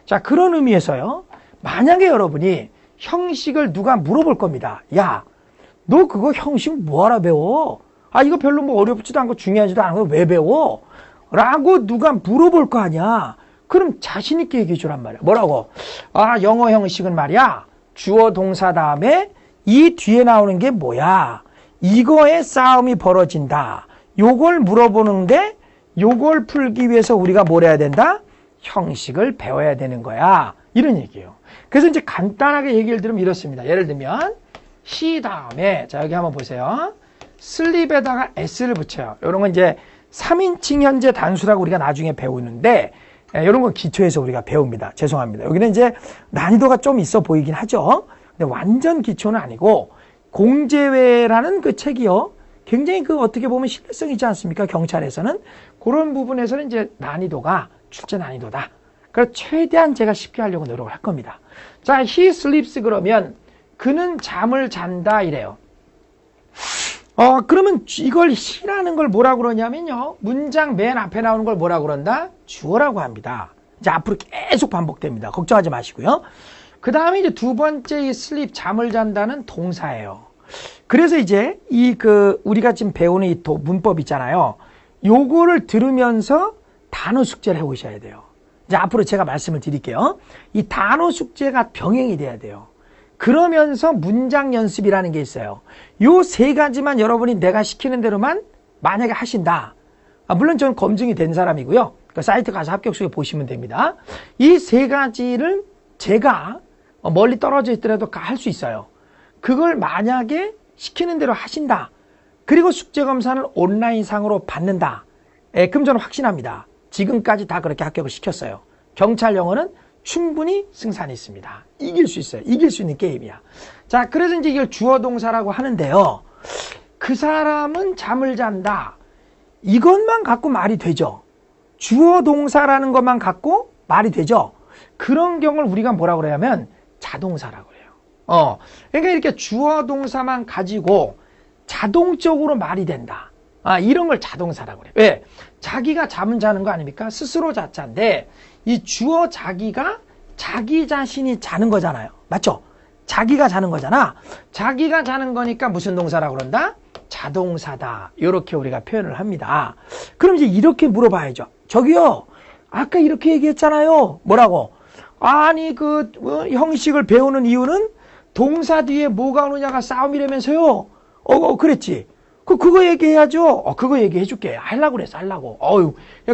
자, 그런 의미에서요. 만약에 여러분이 형식을 누가 물어볼 겁니다. 야, 너 그거 형식 뭐하러 배워? 아, 이거 별로 뭐 어렵지도 않고 중요하지도 않은 거 왜 배워? 라고 누가 물어볼 거 아니야. 그럼 자신있게 얘기해 주란 말이야. 뭐라고? 아, 영어 형식은 말이야. 주어 동사 다음에 이 뒤에 나오는 게 뭐야? 이거에 싸움이 벌어진다. 요걸 물어보는데 요걸 풀기 위해서 우리가 뭘 해야 된다? 형식을 배워야 되는 거야. 이런 얘기예요. 그래서 이제 간단하게 얘기를 들으면 이렇습니다. 예를 들면 he 다음에 자 여기 한번 보세요. sleep에다가 s를 붙여요. 이런 건 이제 3인칭 현재 단수라고 우리가 나중에 배우는데 이런 건 기초에서 우리가 배웁니다. 죄송합니다. 여기는 이제 난이도가 좀 있어 보이긴 하죠. 근데 완전 기초는 아니고 공제회라는 그 책이요. 굉장히 그 어떻게 보면 신뢰성 있지 않습니까? 경찰에서는 그런 부분에서는 이제 난이도가 출제 난이도다. 그래서 최대한 제가 쉽게 하려고 노력을 할 겁니다. 자, he sleeps 그러면 그는 잠을 잔다 이래요. 그러면 이걸 he라는 걸 뭐라 그러냐면요. 문장 맨 앞에 나오는 걸 뭐라 그런다? 주어라고 합니다. 이제 앞으로 계속 반복됩니다. 걱정하지 마시고요. 그 다음에 이제 두 번째 이 sleep 잠을 잔다는 동사예요. 그래서 이제 우리가 지금 배우는 이 문법 있잖아요. 요거를 들으면서 단어 숙제를 해오셔야 돼요. 이제 앞으로 제가 말씀을 드릴게요. 이 단어 숙제가 병행이 돼야 돼요. 그러면서 문장 연습이라는 게 있어요. 요 세 가지만 여러분이 내가 시키는 대로만 만약에 하신다. 물론 저는 검증이 된 사람이고요. 그 사이트 가서 합격수에 보시면 됩니다. 이 세 가지를 제가 멀리 떨어져 있더라도 할 수 있어요. 그걸 만약에 시키는 대로 하신다. 그리고 숙제검사는 온라인상으로 받는다. 그럼 저는 확신합니다. 지금까지 다 그렇게 합격을 시켰어요. 경찰 영어는 충분히 승산이 있습니다. 이길 수 있어요. 이길 수 있는 게임이야. 자, 그래서 이제 이걸 주어 동사라고 하는데요. 그 사람은 잠을 잔다. 이것만 갖고 말이 되죠. 주어 동사라는 것만 갖고 말이 되죠. 그런 경우를 우리가 뭐라고 그러냐면 자동사라고 그래요. 그러니까 이렇게 주어 동사만 가지고 자동적으로 말이 된다. 이런 걸 자동사라고 그래요. 왜? 자기가 잠은 자는 거 아닙니까? 스스로 자자인데 이 주어 자기가 자기 자신이 자는 거잖아요. 맞죠? 자기가 자는 거잖아. 자기가 자는 거니까 무슨 동사라고 그런다? 자동사다. 이렇게 우리가 표현을 합니다. 그럼 이제 이렇게 물어봐야죠. 저기요. 아까 이렇게 얘기했잖아요. 뭐라고? 아니 형식을 배우는 이유는 동사 뒤에 뭐가 오느냐가 싸움이라면서요. 그랬지. 그거 얘기해야죠. 그거 얘기해 줄게. 하려고 그랬어. 하려고.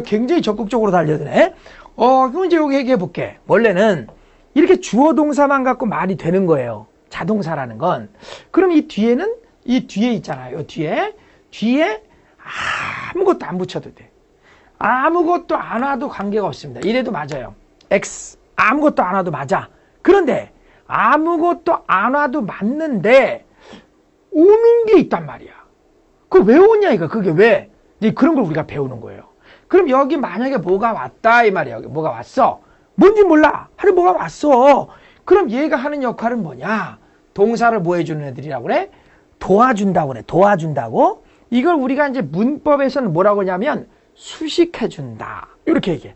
굉장히 적극적으로 달려드네. 그럼 이제 여기 얘기해 볼게. 원래는 이렇게 주어 동사만 갖고 말이 되는 거예요. 자동사라는 건. 그럼 이 뒤에는 이 뒤에 있잖아요. 뒤에 아무것도 안 붙여도 돼. 아무것도 안 와도 관계가 없습니다. 이래도 맞아요. X 아무것도 안 와도 맞아. 그런데 아무것도 안 와도 맞는데 오는 게 있단 말이야. 그거 왜 오냐 이거. 그게 왜? 이제 그런 걸 우리가 배우는 거예요. 그럼 여기 만약에 뭐가 왔다 이 말이야. 여기 뭐가 왔어. 뭔지 몰라. 하는 뭐가 왔어. 그럼 얘가 하는 역할은 뭐냐? 동사를 뭐 해주는 애들이라고 그래? 도와준다고 그래. 도와준다고. 이걸 우리가 이제 문법에서는 뭐라고 하냐면 수식해준다. 이렇게 얘기해.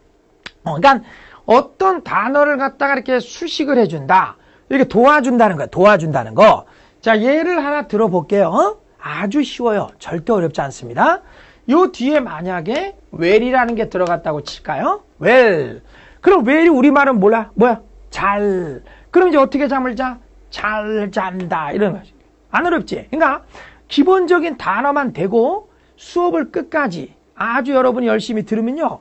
그러니까 어떤 단어를 갖다가 이렇게 수식을 해준다. 이렇게 도와준다는 거야. 도와준다는 거. 자, 예를 하나 들어볼게요. 아주 쉬워요. 절대 어렵지 않습니다. 요 뒤에 만약에 well이라는 게 들어갔다고 칠까요? well. 그럼 well이 우리말은 뭐야? 잘. 그럼 이제 어떻게 잠을 자? 잘 잔다. 이런 거지. 안 어렵지? 그러니까 기본적인 단어만 되고 수업을 끝까지 아주 여러분이 열심히 들으면요.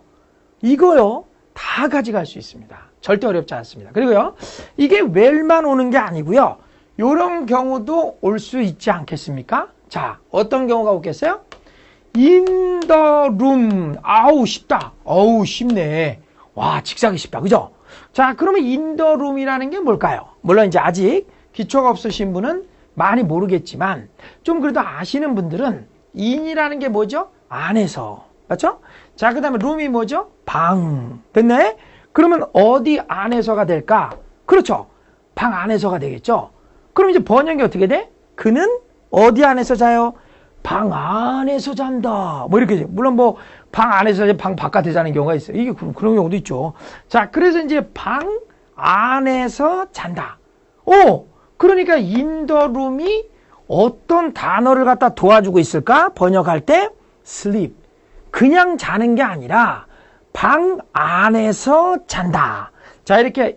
이거요. 다 가져갈 수 있습니다. 절대 어렵지 않습니다. 그리고요. 이게 well만 오는 게 아니고요. 이런 경우도 올 수 있지 않겠습니까? 자, 어떤 경우가 오겠어요? in the room. 쉽다. 쉽네. 와, 직사하기 쉽다. 그죠? 자, 그러면 in the room이라는 게 뭘까요? 물론 이제 아직 기초가 없으신 분은 많이 모르겠지만 좀 그래도 아시는 분들은 in이라는 게 뭐죠? 안에서. 맞죠? 자, 그 다음에 room이 뭐죠? 방. 됐네? 그러면 어디 안에서가 될까? 그렇죠. 방 안에서가 되겠죠? 그럼 이제 번역이 어떻게 돼? 그는 어디 안에서 자요? 방 안에서 잔다. 뭐 이렇게, 물론 뭐 방 안에서 자지 방 바깥에 자는 경우가 있어요. 이게 그런 경우도 있죠. 자, 그래서 이제 방 안에서 잔다. 그러니까 인더룸이 어떤 단어를 갖다 도와주고 있을까? 번역할 때 sleep. 그냥 자는 게 아니라 방 안에서 잔다. 자, 이렇게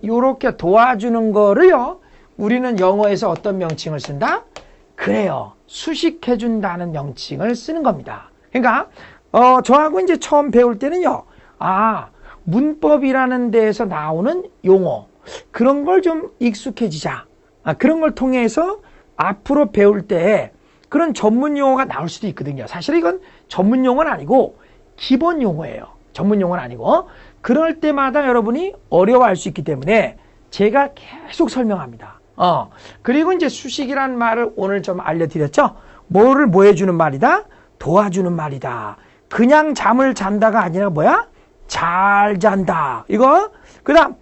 도와주는 거를요, 우리는 영어에서 어떤 명칭을 쓴다? 그래요. 수식해준다는 명칭을 쓰는 겁니다. 그러니까, 저하고 이제 처음 배울 때는요, 문법이라는 데에서 나오는 용어, 그런 걸 좀 익숙해지자. 그런 걸 통해서 앞으로 배울 때 그런 전문 용어가 나올 수도 있거든요. 사실 이건 전문 용어는 아니고 기본 용어예요. 전문 용어는 아니고. 그럴 때마다 여러분이 어려워할 수 있기 때문에 제가 계속 설명합니다. 그리고 이제 수식이란 말을 오늘 좀 알려드렸죠. 뭐를 뭐 해주는 말이다? 도와주는 말이다. 그냥 잠을 잔다가 아니라 뭐야? 잘 잔다. 이거. 그 다음,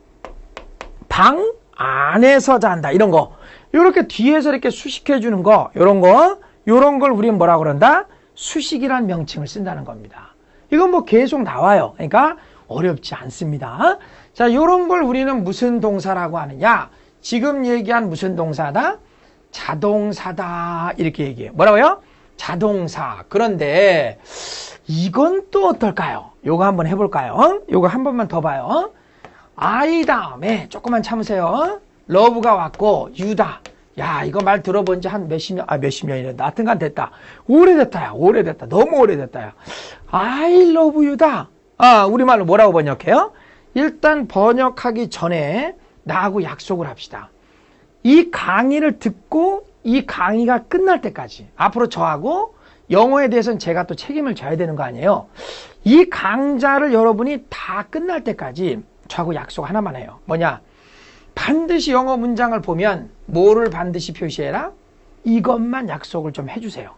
방 안에서 잔다. 이런 거. 이렇게 뒤에서 이렇게 수식해주는 거. 요런 걸 우리는 뭐라 그런다? 수식이란 명칭을 쓴다는 겁니다. 이건 뭐 계속 나와요. 그러니까 어렵지 않습니다. 자, 요런 걸 우리는 무슨 동사라고 하느냐? 지금 얘기한 무슨 동사다? 자동사다. 이렇게 얘기해요. 뭐라고요? 자동사. 그런데 이건 또 어떨까요? 요거 한번 해볼까요? 요거 한 번만 더 봐요. I 다음에 조금만 참으세요. 러브가 왔고 유다. 야, 이거 말 들어본 지 한 몇십 년이란다. 하여튼간 됐다. 오래됐다. 너무 오래됐다. I love you다. 우리말로 뭐라고 번역해요? 일단 번역하기 전에 나하고 약속을 합시다. 이 강의를 듣고 이 강의가 끝날 때까지 앞으로 저하고 영어에 대해서는 제가 또 책임을 져야 되는 거 아니에요. 이 강좌를 여러분이 다 끝날 때까지 저하고 약속 하나만 해요. 뭐냐? 반드시 영어 문장을 보면 뭐를 반드시 표시해라? 이것만 약속을 좀 해주세요.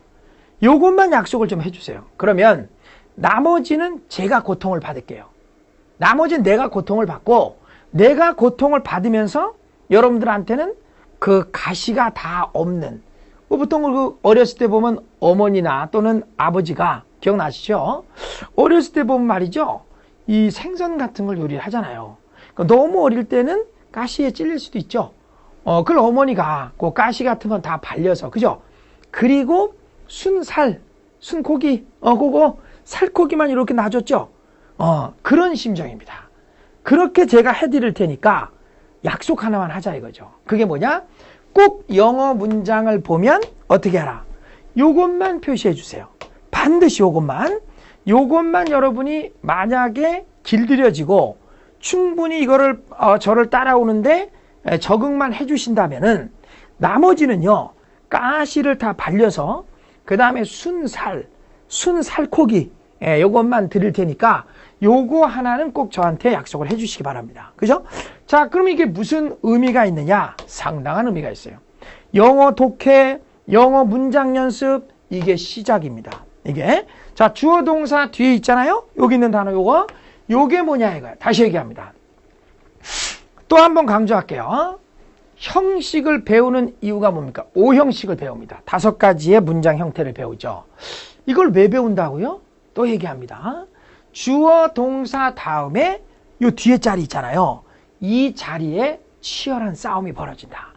요것만 약속을 좀 해주세요. 그러면 나머지는 제가 고통을 받을게요. 나머지는 내가 고통을 받고 내가 고통을 받으면서 여러분들한테는 그 가시가 다 없는, 보통 그 어렸을 때 보면 어머니나 또는 아버지가 기억나시죠? 어렸을 때 보면 말이죠, 이 생선 같은 걸 요리를 하잖아요. 그러니까 너무 어릴 때는 가시에 찔릴 수도 있죠. 그걸 어머니가 그 가시 같은 건 다 발려서, 그죠? 그리고 순살, 순고기, 그거 살코기만 이렇게 놔줬죠. 그런 심정입니다. 그렇게 제가 해드릴 테니까 약속 하나만 하자 이거죠. 그게 뭐냐? 꼭 영어 문장을 보면 어떻게 하라? 요것만 표시해 주세요. 반드시 요것만 여러분이 만약에 길들여지고 충분히 이거를 저를 따라오는데 적응만 해주신다면은 나머지는요, 가시를 다 발려서 그 다음에 순살코기 요것만 드릴 테니까 요거 하나는 꼭 저한테 약속을 해주시기 바랍니다. 그죠? 자, 그럼 이게 무슨 의미가 있느냐? 상당한 의미가 있어요. 영어 독해, 영어 문장 연습, 이게 시작입니다. 이게. 자, 주어 동사 뒤에 있잖아요? 여기 있는 단어 요게 뭐냐 이거야. 다시 얘기합니다. 또 한번 강조할게요. 형식을 배우는 이유가 뭡니까? 5형식을 배웁니다. 5가지의 문장 형태를 배우죠. 이걸 왜 배운다고요? 또 얘기합니다. 주어 동사 다음에 요 뒤에 자리 있잖아요. 이 자리에 치열한 싸움이 벌어진다.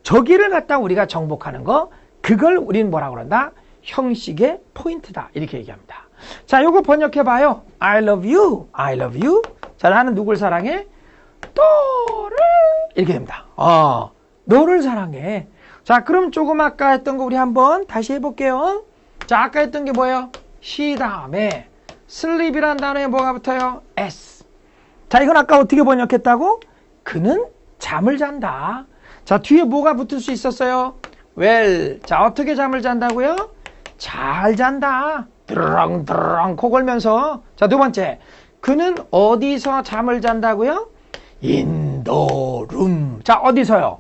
저기를 갖다 우리가 정복하는 거, 그걸 우리는 뭐라고 그런다? 형식의 포인트다. 이렇게 얘기합니다. 자, 요거 번역해봐요. I love you. I love you. 자, 나는 누굴 사랑해? 너를. 이렇게 됩니다. 너를 사랑해. 자, 그럼 조금 아까 했던 거 우리 한번 다시 해볼게요. 자, 아까 했던 게 뭐예요? she 다음에 sleep이라는 단어에 뭐가 붙어요? s. 자, 이건 아까 어떻게 번역했다고? 그는 잠을 잔다. 자, 뒤에 뭐가 붙을 수 있었어요? well. 자, 어떻게 잠을 잔다고요? 잘 잔다. 드렁드렁 코 골면서. 자, 두 번째. 그는 어디서 잠을 잔다고요? in the room. 자, 어디서요?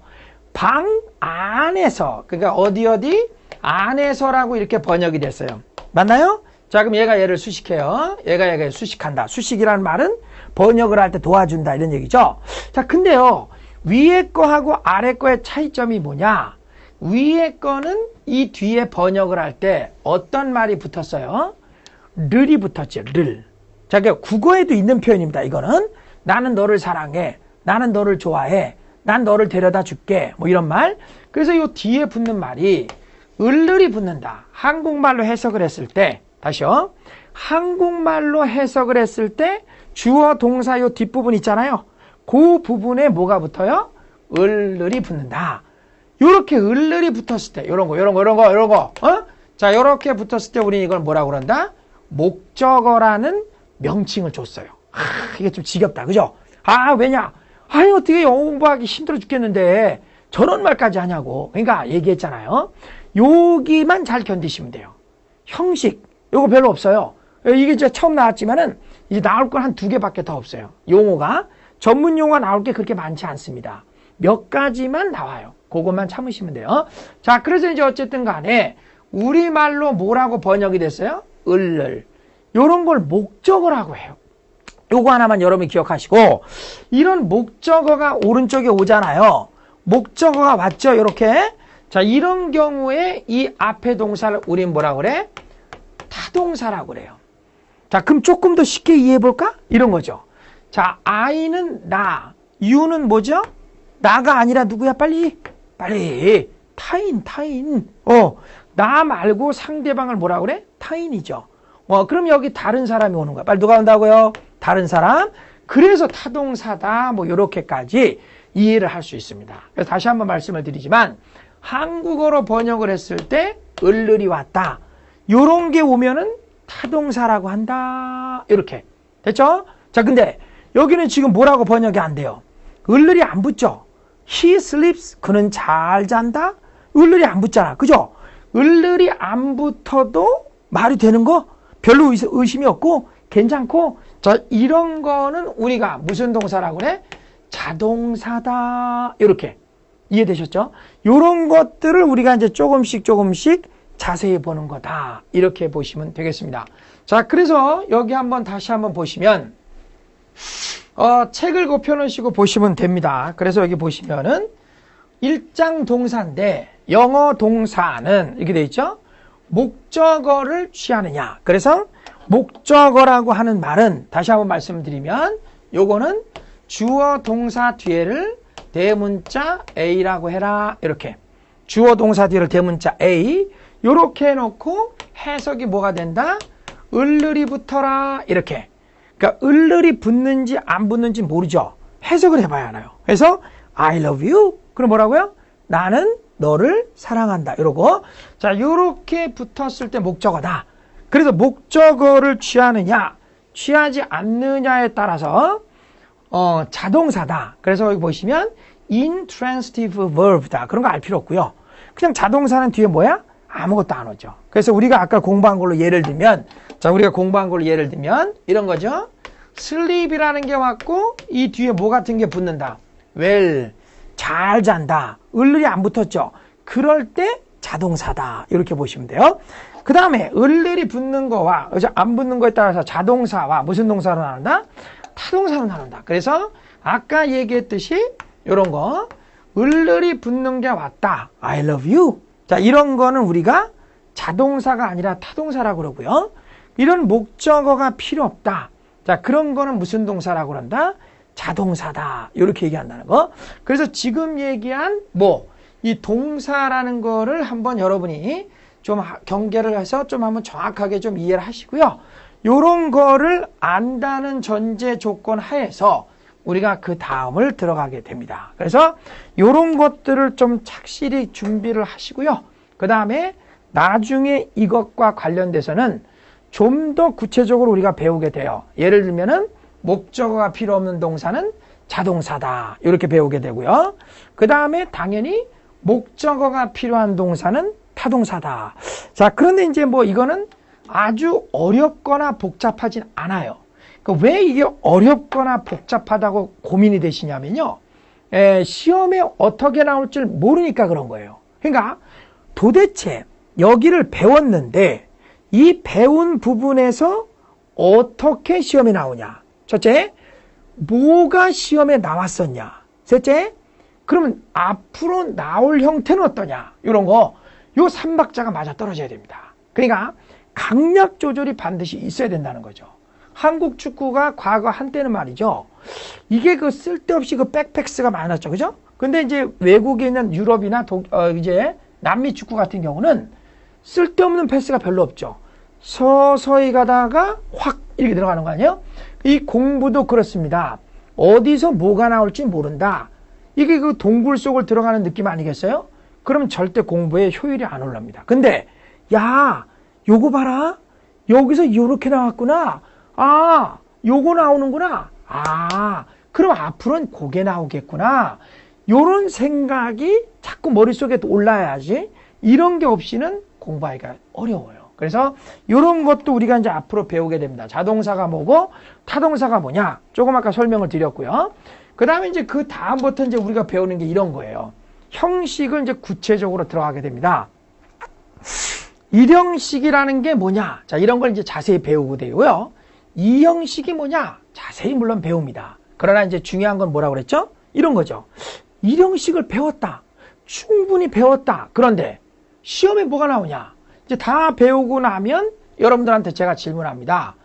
방 안에서. 그러니까 어디 안에서라고 이렇게 번역이 됐어요. 맞나요? 자, 그럼 얘를 수식해요. 얘가 수식한다. 수식이라는 말은 번역을 할 때 도와준다 이런 얘기죠. 자, 근데요, 위에 거하고 아래 거의 차이점이 뭐냐? 위에 거는 이 뒤에 번역을 할 때 어떤 말이 붙었어요? 를이 붙었죠. 를. 자, 국어에도 있는 표현입니다. 이거는 나는 너를 사랑해. 나는 너를 좋아해. 난 너를 데려다 줄게. 뭐 이런 말. 그래서 이 뒤에 붙는 말이 을을이 붙는다. 한국말로 해석을 했을 때, 다시요. 한국말로 해석을 했을 때 주어 동사 요 뒷부분 있잖아요. 그 부분에 뭐가 붙어요? 을을이 붙는다. 요렇게 을을이 붙었을 때, 요런 거. 자, 요렇게 붙었을 때 우리는 이걸 뭐라고 그런다? 목적어라는 명칭을 줬어요. 이게 좀 지겹다. 그죠? 왜냐? 어떻게 영어 공부하기 힘들어 죽겠는데 저런 말까지 하냐고. 그러니까 얘기했잖아요. 여기만 잘 견디시면 돼요. 형식, 요거 별로 없어요. 이게 이제 처음 나왔지만은 이제 나올 건 한 2개밖에 더 없어요. 용어가. 전문 용어가 나올 게 그렇게 많지 않습니다. 몇 가지만 나와요. 그것만 참으시면 돼요. 자, 그래서 이제 어쨌든 간에 우리말로 뭐라고 번역이 됐어요? 을을. 요런 걸 목적어라고 해요. 요거 하나만 여러분이 기억하시고, 이런 목적어가 오른쪽에 오잖아요. 목적어가 왔죠, 요렇게. 자, 이런 경우에 이 앞에 동사를 우린 뭐라고 그래? 타동사라고 그래요. 자, 그럼 조금 더 쉽게 이해해 볼까? 이런 거죠. 자, I는 나, you는 뭐죠? 나가 아니라 누구야? 빨리. 타인. 나 말고 상대방을 뭐라고 그래? 타인이죠. 그럼 여기 다른 사람이 오는 거야. 빨리 누가 온다고요? 다른 사람. 그래서 타동사다. 뭐 요렇게까지 이해를 할 수 있습니다. 그래서 다시 한번 말씀을 드리지만 한국어로 번역을 했을 때 을을이 왔다. 요런 게 오면은 타동사라고 한다. 이렇게. 됐죠? 자, 근데 여기는 지금 뭐라고 번역이 안 돼요? 을을이 안 붙죠? He sleeps. 그는 잘 잔다. 을을이 안 붙잖아. 그죠? 을을이 안 붙어도 말이 되는 거? 별로 의심이 없고 괜찮고. 자, 이런 거는 우리가 무슨 동사라고 그래? 자동사다. 이렇게. 이해되셨죠? 이런 것들을 우리가 이제 조금씩 자세히 보는 거다. 이렇게 보시면 되겠습니다. 자, 그래서 여기 다시 한번 보시면 책을 곱혀놓으시고 보시면 됩니다. 그래서 여기 보시면은 일장 동사인데 영어 동사는 이렇게 돼 있죠? 목적어를 취하느냐. 그래서 목적어라고 하는 말은 다시 한번 말씀드리면 요거는 주어 동사 뒤에를 대문자 A라고 해라. 이렇게. 주어 동사 뒤를 대문자 A. 요렇게 해놓고 해석이 뭐가 된다? 을을이 붙어라. 이렇게. 그러니까 을을이 붙는지 안 붙는지 모르죠. 해석을 해봐야 하나요. 그래서 I love you. 그럼 뭐라고요? 나는 너를 사랑한다. 이러고. 자, 요렇게 붙었을 때 목적어다. 그래서 목적어를 취하느냐, 취하지 않느냐에 따라서 자동사다. 그래서 여기 보시면 intransitive verb다. 그런 거 알 필요 없고요. 그냥 자동사는 뒤에 뭐야? 아무것도 안 오죠. 그래서 우리가 아까 공부한 걸로 예를 들면, 이런 거죠. sleep이라는 게 왔고 이 뒤에 뭐 같은 게 붙는다. well, 잘 잔다. 을을이 안 붙었죠. 그럴 때 자동사다. 이렇게 보시면 돼요. 그 다음에 을을이 붙는 거와 안 붙는 거에 따라서 자동사와 무슨 동사로 나눈다? 타동사로 나눈다. 그래서 아까 얘기했듯이 이런 거 을을이 붙는 게 왔다. I love you. 자, 이런 거는 우리가 자동사가 아니라 타동사라고 그러고요. 이런 목적어가 필요 없다. 자, 그런 거는 무슨 동사라고 그런다? 자동사다. 이렇게 얘기한다는 거. 그래서 지금 얘기한 이 동사라는 거를 한번 여러분이 좀 경계를 해서 좀 한번 정확하게 좀 이해를 하시고요. 요런 거를 안다는 전제 조건 하에서 우리가 그 다음을 들어가게 됩니다. 그래서 요런 것들을 좀 착실히 준비를 하시고요. 그 다음에 나중에 이것과 관련돼서는 좀 더 구체적으로 우리가 배우게 돼요. 예를 들면은 목적어가 필요 없는 동사는 자동사다. 이렇게 배우게 되고요. 그 다음에 당연히 목적어가 필요한 동사는 타동사다. 자, 그런데 이제 이거는 아주 어렵거나 복잡하진 않아요. 그러니까 왜 이게 어렵거나 복잡하다고 고민이 되시냐면요. 시험에 어떻게 나올 줄 모르니까 그런 거예요. 그러니까 도대체 여기를 배웠는데 이 배운 부분에서 어떻게 시험에 나오냐. 첫째, 뭐가 시험에 나왔었냐. 셋째, 그러면 앞으로 나올 형태는 어떠냐? 이런 거, 요 3박자가 맞아 떨어져야 됩니다. 그러니까 강약 조절이 반드시 있어야 된다는 거죠. 한국 축구가 과거 한때는 말이죠. 이게 그 쓸데없이 그 백패스가 많았죠. 그죠? 근데 이제 외국에 있는 유럽이나 이제 남미 축구 같은 경우는 쓸데없는 패스가 별로 없죠. 서서히 가다가 확 이렇게 들어가는 거 아니에요? 이 공부도 그렇습니다. 어디서 뭐가 나올지 모른다. 이게 그 동굴 속을 들어가는 느낌 아니겠어요? 그럼 절대 공부에 효율이 안 올랍니다. 근데 야, 요거 봐라. 여기서 요렇게 나왔구나. 아, 요거 나오는구나. 아, 그럼 앞으로는 그게 나오겠구나. 요런 생각이 자꾸 머릿속에 올라야지. 이런 게 없이는 공부하기가 어려워요. 그래서 이런 것도 우리가 이제 앞으로 배우게 됩니다. 자동사가 뭐고 타동사가 뭐냐? 조금 아까 설명을 드렸고요. 그 다음에 이제 그 다음부터 이제 우리가 배우는 게 이런 거예요. 형식을 이제 구체적으로 들어가게 됩니다. 일형식이라는 게 뭐냐? 자, 이런 걸 이제 자세히 배우게 되고요. 이형식이 뭐냐? 자세히 물론 배웁니다. 그러나 이제 중요한 건 뭐라고 그랬죠? 이런 거죠. 일형식을 배웠다. 충분히 배웠다. 그런데 시험에 뭐가 나오냐? 이제 다 배우고 나면 여러분들한테 제가 질문합니다.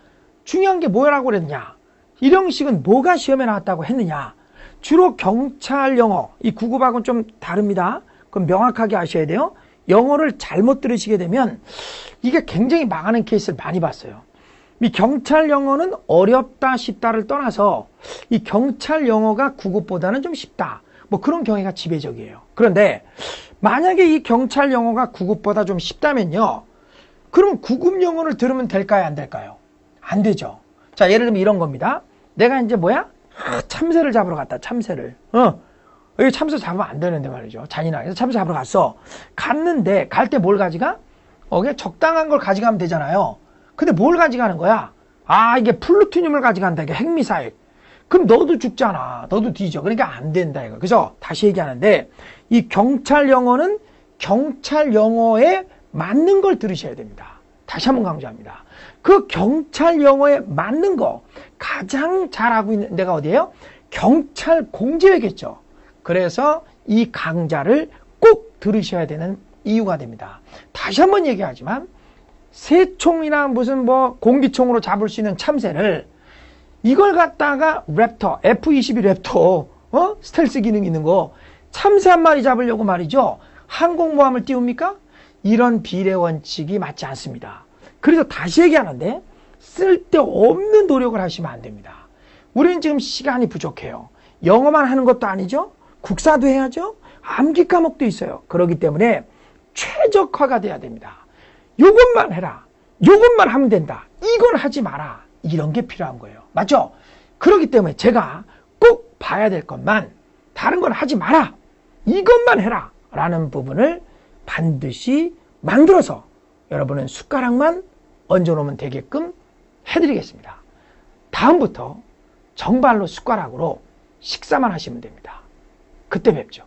중요한 게 뭐라고 그랬냐? 일형식은 뭐가 시험에 나왔다고 했느냐? 주로 경찰 영어, 이 9급하고는 좀 다릅니다. 그럼 명확하게 아셔야 돼요. 영어를 잘못 들으시게 되면 이게 굉장히 망하는 케이스를 많이 봤어요. 이 경찰 영어는 어렵다 쉽다를 떠나서 이 경찰 영어가 9급보다는 좀 쉽다. 뭐 그런 경우가 지배적이에요. 그런데 만약에 이 경찰 영어가 9급보다 좀 쉽다면요. 그럼 9급 영어를 들으면 될까요? 안 될까요? 안 되죠. 자, 예를 들면 이런 겁니다. 내가 이제 뭐야? 참새를 잡으러 갔다. 참새를. 여기 참새 잡으면 안 되는데 말이죠. 잔인하게. 그래서 참새 잡으러 갔어. 갔는데 갈 때 뭘 가져가? 그냥 적당한 걸 가져가면 되잖아요. 근데 뭘 가져가는 거야? 아, 이게 플루토늄을 가져간다. 이게 핵미사일. 그럼 너도 죽잖아. 너도 뒤져. 그러니까 안 된다 이거. 그래서 다시 얘기하는데 이 경찰 영어는 경찰 영어에 맞는 걸 들으셔야 됩니다. 다시 한번 강조합니다. 그 경찰 영어에 맞는 거 가장 잘하고 있는 데가 어디예요? 경찰 공제회겠죠. 그래서 이 강좌를 꼭 들으셔야 되는 이유가 됩니다. 다시 한번 얘기하지만 새총이나 무슨 뭐 공기총으로 잡을 수 있는 참새를 이걸 갖다가 랩터, F-22 랩터, 스텔스 기능 있는 거 참새 한 마리 잡으려고 말이죠. 항공모함을 띄웁니까? 이런 비례 원칙이 맞지 않습니다. 그래서 다시 얘기하는데 쓸데없는 노력을 하시면 안 됩니다. 우리는 지금 시간이 부족해요. 영어만 하는 것도 아니죠. 국사도 해야죠. 암기 과목도 있어요. 그렇기 때문에 최적화가 돼야 됩니다. 요것만 해라. 요것만 하면 된다. 이걸 하지 마라. 이런 게 필요한 거예요. 맞죠? 그렇기 때문에 제가 꼭 봐야 될 것만 다른 건 하지 마라. 이것만 해라. 라는 부분을 반드시 만들어서 여러분은 숟가락만 얹어놓으면 되게끔 해드리겠습니다. 다음부터 정발로 숟가락으로 식사만 하시면 됩니다. 그때 뵙죠.